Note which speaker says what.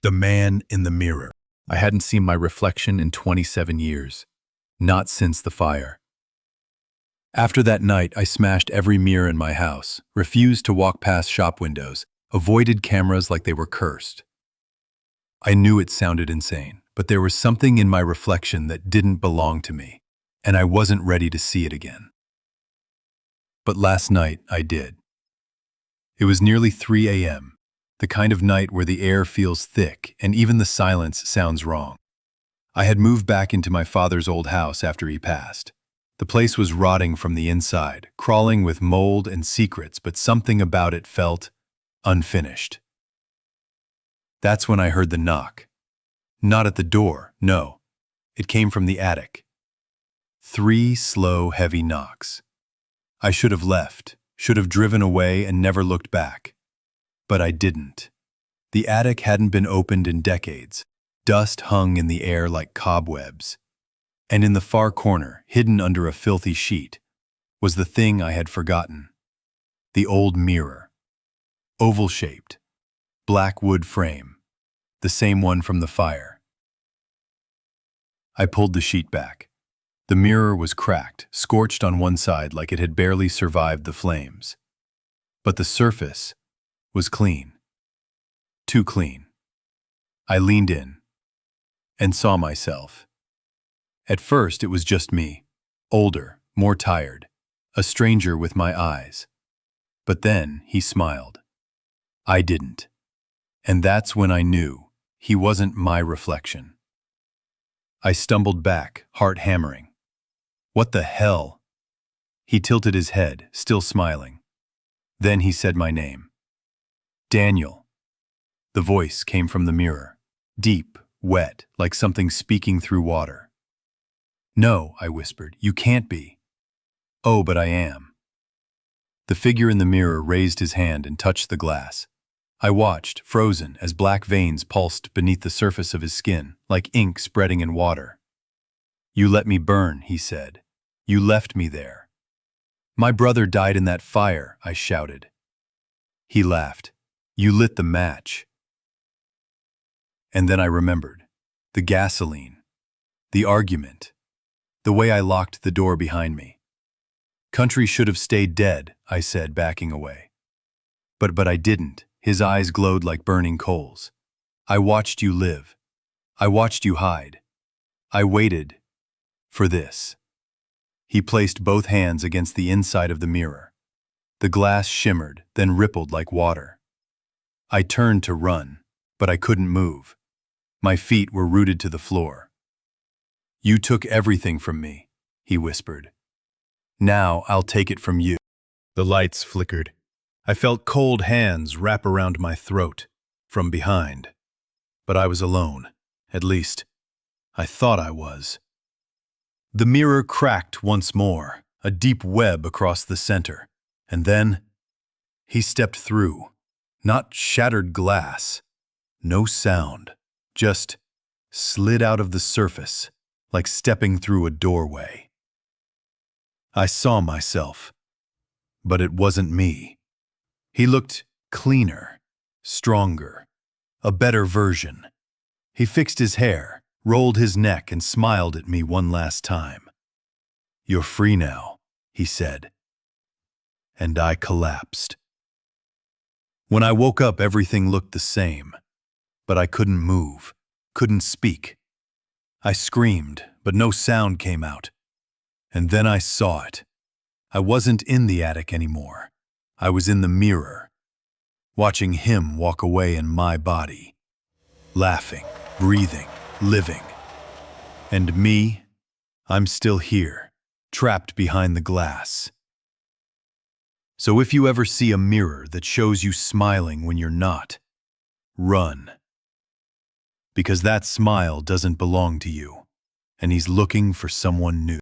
Speaker 1: The man in the mirror. I hadn't seen my reflection in 27 years. Not since the fire. After that night, I smashed every mirror in my house, refused to walk past shop windows, avoided cameras like they were cursed. I knew it sounded insane, but there was something in my reflection that didn't belong to me, and I wasn't ready to see it again. But last night, I did. It was nearly 3 a.m., the kind of night where the air feels thick and even the silence sounds wrong. I had moved back into my father's old house after he passed. The place was rotting from the inside, crawling with mold and secrets, but something about it felt unfinished. That's when I heard the knock. Not at the door, no. It came from the attic. 3 slow, heavy knocks. I should have left, should have driven away and never looked back. But I didn't. The attic hadn't been opened in decades. Dust hung in the air like cobwebs. And in the far corner, hidden under a filthy sheet, was the thing I had forgotten. The old mirror. Oval-shaped, black wood frame, the same one from the fire. I pulled the sheet back. The mirror was cracked, scorched on one side like it had barely survived the flames. But the surface was clean. Too clean. I leaned in and saw myself. At first, it was just me, older, more tired, a stranger with my eyes. But then he smiled. I didn't. And that's when I knew he wasn't my reflection. I stumbled back, heart hammering. What the hell? He tilted his head, still smiling. Then he said my name. Daniel. The voice came from the mirror, deep, wet, like something speaking through water. No, I whispered, you can't be. Oh, but I am. The figure in the mirror raised his hand and touched the glass. I watched, frozen, as black veins pulsed beneath the surface of his skin, like ink spreading in water. You let me burn, he said. You left me there. My brother died in that fire, I shouted. He laughed. You lit the match. And then I remembered. The gasoline. The argument. The way I locked the door behind me. Country should have stayed dead, I said, backing away. But I didn't. His eyes glowed like burning coals. I watched you live. I watched you hide. I waited for this. He placed both hands against the inside of the mirror. The glass shimmered, then rippled like water. I turned to run, but I couldn't move. My feet were rooted to the floor. You took everything from me, he whispered. Now I'll take it from you. The lights flickered. I felt cold hands wrap around my throat, from behind. But I was alone. At least, I thought I was. The mirror cracked once more, a deep web across the center. And then, he stepped through. Not shattered glass. No sound. Just slid out of the surface, like stepping through a doorway. I saw myself, but it wasn't me. He looked cleaner, stronger, a better version. He fixed his hair, rolled his neck, and smiled at me one last time. You're free now, he said. And I collapsed. When I woke up, everything looked the same. But I couldn't move, couldn't speak. I screamed, but no sound came out. And then I saw it. I wasn't in the attic anymore. I was in the mirror, watching him walk away in my body, laughing, breathing, living. And me, I'm still here, trapped behind the glass. So if you ever see a mirror that shows you smiling when you're not, run. Because that smile doesn't belong to you, and he's looking for someone new.